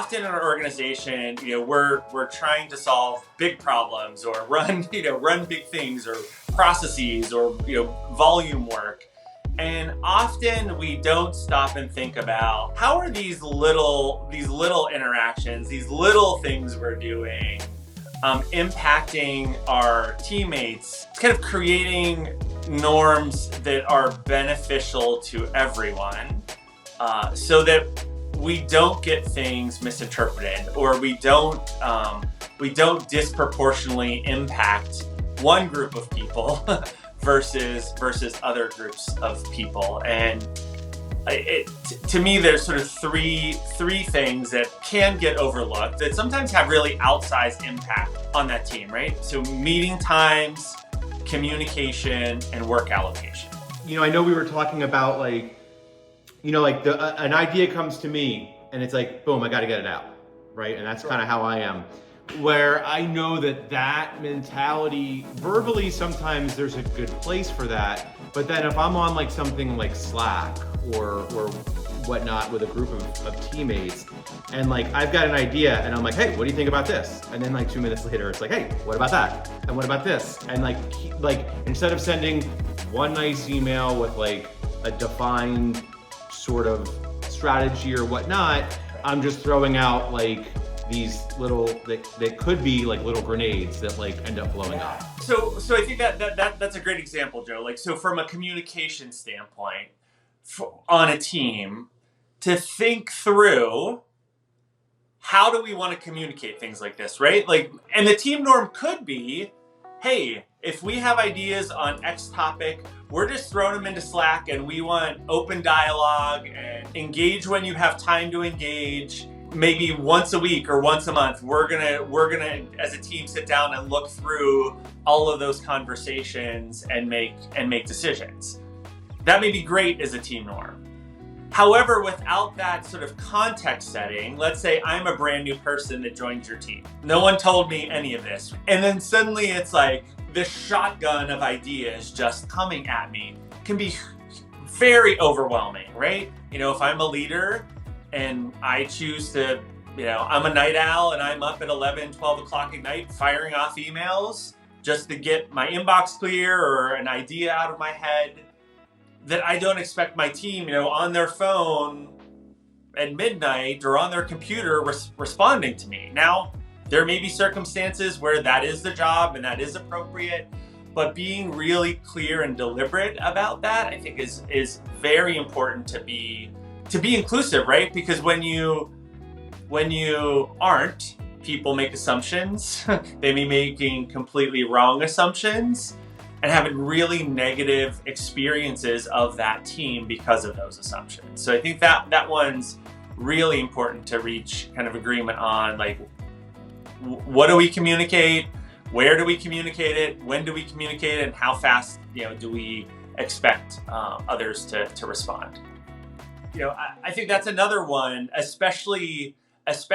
often in our organization, we're trying to solve big problems or run big things or processes or volume work. And often we don't stop and think about how are these little interactions, these little things we're doing, impacting our teammates, kind of creating norms that are beneficial to everyone, so that we don't get things misinterpreted, or we don't disproportionately impact one group of people versus other groups of people. And to me, there's sort of three things that can get overlooked that sometimes have really outsized impact on that team, right? So meeting times, communication, and work allocation. I know we were talking about an idea comes to me and it's like, boom, I got to get it out, right? And that's kind of how I am. Where I know that mentality, verbally, sometimes there's a good place for that. But then if I'm on like something like Slack or whatnot with a group of teammates, and like I've got an idea and I'm like, hey, what do you think about this? And then like 2 minutes later, it's like, hey, what about that? And what about this? And like instead of sending one nice email with like a defined sort of strategy or whatnot, I'm just throwing out like these little, that could be like little grenades that like end up blowing up. So I think that's a great example, Joe. Like, so from a communication standpoint, on a team, to think through how do we want to communicate things like this, right? Like, and the team norm could be, hey, if we have ideas on X topic, we're just throwing them into Slack and we want open dialogue and engage when you have time to engage. Maybe once a week or once a month, we're gonna as a team sit down and look through all of those conversations and make decisions. That may be great as a team norm. However, without that sort of context setting, let's say I'm a brand new person that joins your team. No one told me any of this. And then suddenly it's like this shotgun of ideas just coming at me can be very overwhelming, right? If I'm a leader and I choose to, I'm a night owl and I'm up at 11, 12 o'clock at night firing off emails just to get my inbox clear or an idea out of my head, that I don't expect my team, on their phone at midnight or on their computer responding to me. Now, there may be circumstances where that is the job and that is appropriate, but being really clear and deliberate about that, I think is very important to be inclusive, right? Because when you aren't, people make assumptions. They may be making completely wrong assumptions and having really negative experiences of that team because of those assumptions. So I think that one's really important to reach kind of agreement on, like, what do we communicate? Where do we communicate it? When do we communicate it? And how fast, do we expect others to respond? I think that's another one, especially as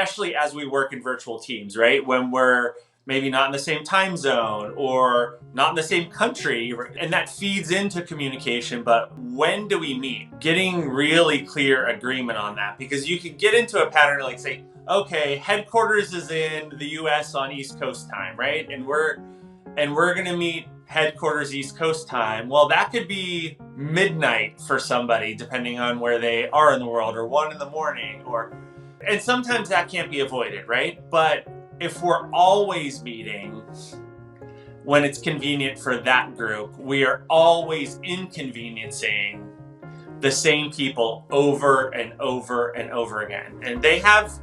we work in virtual teams, right? When we're maybe not in the same time zone or not in the same country, and that feeds into communication. But when do we meet? Getting really clear agreement on that, because you can get into a pattern like, say, okay, headquarters is in the US on East Coast time, right? And we're going to meet headquarters East Coast time. Well, that could be midnight for somebody, depending on where they are in the world, or 1 a.m, and sometimes that can't be avoided, right? But if we're always meeting when it's convenient for that group, we are always inconveniencing the same people over and over and over again. And they have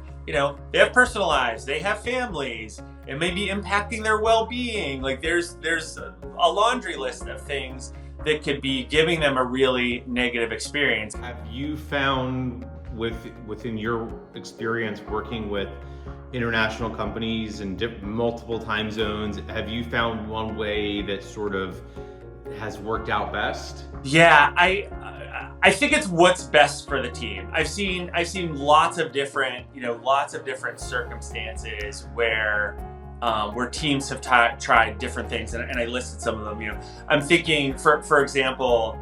personal lives, they have families, it may be impacting their well-being. Like there's a laundry list of things that could be giving them a really negative experience. Have you found within your experience working with international companies and multiple time zones, have you found one way that sort of has worked out best? Yeah, I think it's what's best for the team. I've seen lots of different circumstances where teams have tried different things, and I listed some of them. I'm thinking, for example,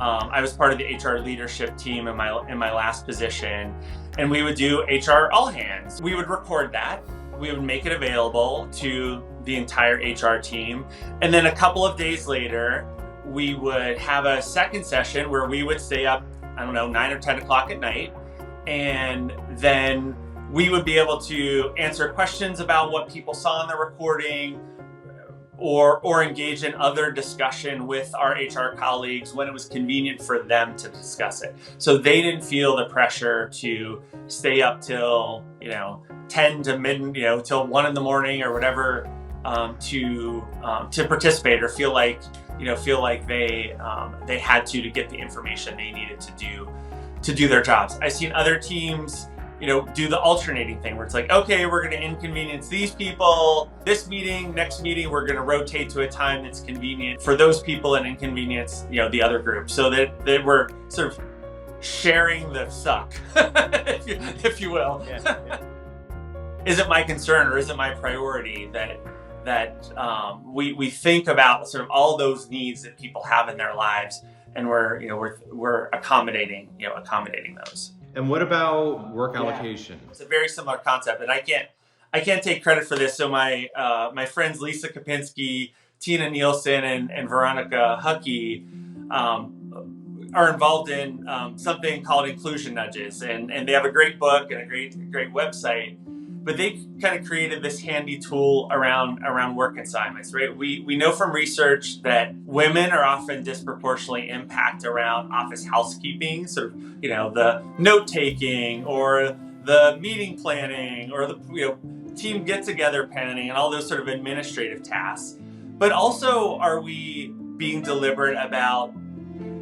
I was part of the HR leadership team in my last position, and we would do HR all hands. We would record that. We would make it available to the entire HR team. And then a couple of days later, we would have a second session where we would stay up, 9 or 10 o'clock at night. And then we would be able to answer questions about what people saw in the recording, or engage in other discussion with our HR colleagues when it was convenient for them to discuss it. So they didn't feel the pressure to stay up till 10 to till 1 in the morning or whatever, to participate, or feel like they had to get the information they needed to do their jobs. I've seen other teams do the alternating thing where it's like, okay, we're going to inconvenience these people this meeting, next meeting we're going to rotate to a time that's convenient for those people and inconvenience the other group, so that we're sort of sharing the suck, if you will. Yeah. Is it my concern, or is it my priority that we think about sort of all those needs that people have in their lives, and we're accommodating those. And what about work allocation? It's a very similar concept, and I can't take credit for this. So my friends Lisa Kopinski, Tina Nielsen, and Veronica Huckey are involved in something called Inclusion Nudges, and they have a great book and a great website. But they kind of created this handy tool around work assignments, right? We know from research that women are often disproportionately impacted around office housekeeping, sort of, the note-taking or the meeting planning or the, team get-together planning and all those sort of administrative tasks. But also, are we being deliberate about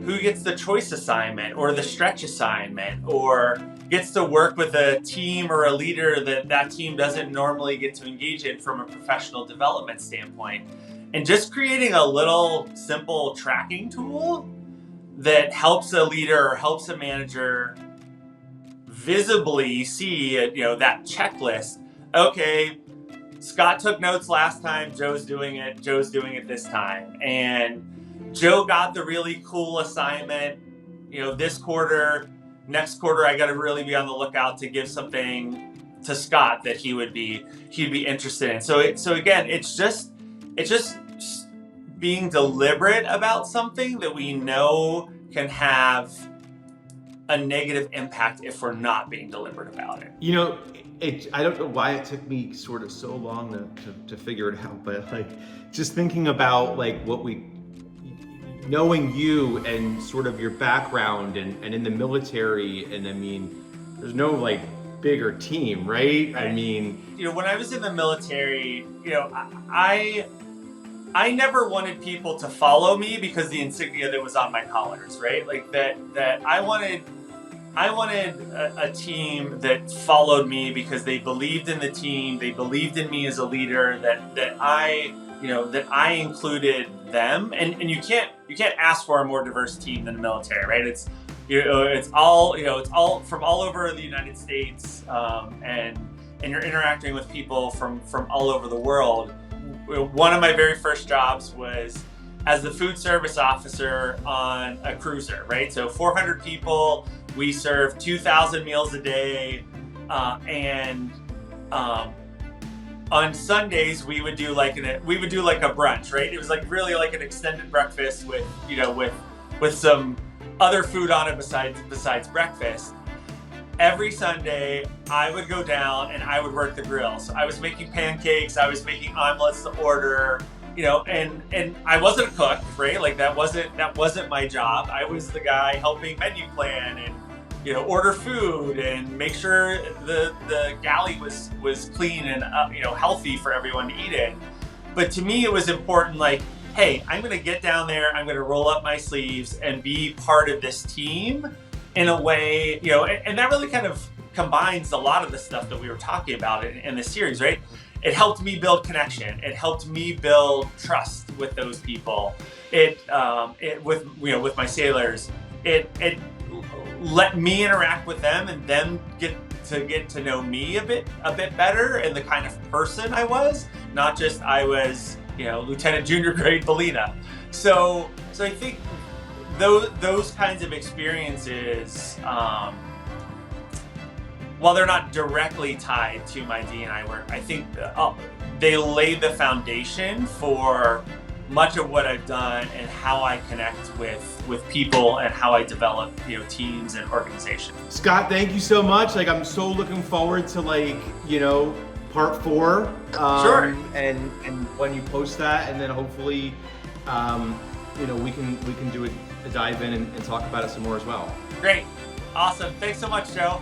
who gets the choice assignment or the stretch assignment, or gets to work with a team or a leader that team doesn't normally get to engage in from a professional development standpoint? And just creating a little simple tracking tool that helps a leader or helps a manager visibly see that checklist. Okay, Scott took notes last time, Joe's doing it this time. And Joe got the really cool assignment, this quarter. Next quarter, I got to really be on the lookout to give something to Scott that he'd be interested in. So again, it's just being deliberate about something that we know can have a negative impact if we're not being deliberate about it. I don't know why it took me sort of so long to figure it out, but just thinking about knowing you and sort of your background and in the military, and there's no bigger team, right? When I was in the military, I never wanted people to follow me because the insignia that was on my collars, right? That I wanted a team that followed me because they believed in the team, they believed in me as a leader, that I included them, and you can't ask for a more diverse team than the military, right? It's all from all over the United States, and you're interacting with people from all over the world. One of my very first jobs was as the food service officer on a cruiser, right? So 400 people, we served 2,000 meals a day, and on Sundays we would do like a brunch, right? It was really like an extended breakfast with some other food on it besides breakfast. Every Sunday I would go down and I would work the grill. So I was making pancakes, I was making omelets to order, and I wasn't a cook, right? That wasn't my job. I was the guy helping menu plan and order food and make sure the galley was clean and healthy for everyone to eat in. But to me, it was important, hey, I'm going to get down there, I'm going to roll up my sleeves and be part of this team in a way, and that really kind of combines a lot of the stuff that we were talking about in this series, right? It helped me build connection. It helped me build trust with those people. With my sailors, it let me interact with them and them get to know me a bit better and the kind of person I was, not just I was, Lieutenant Junior Grade Ballina. So I think those kinds of experiences, while they're not directly tied to my D&I work, I think they lay the foundation for much of what I've done and how I connect with people and how I develop, teams and organizations. Scott, thank you so much. Like, I'm so looking forward to part 4. Sure. And when you post that, and then hopefully, we can do a dive in and talk about it some more as well. Great. Awesome. Thanks so much, Joe.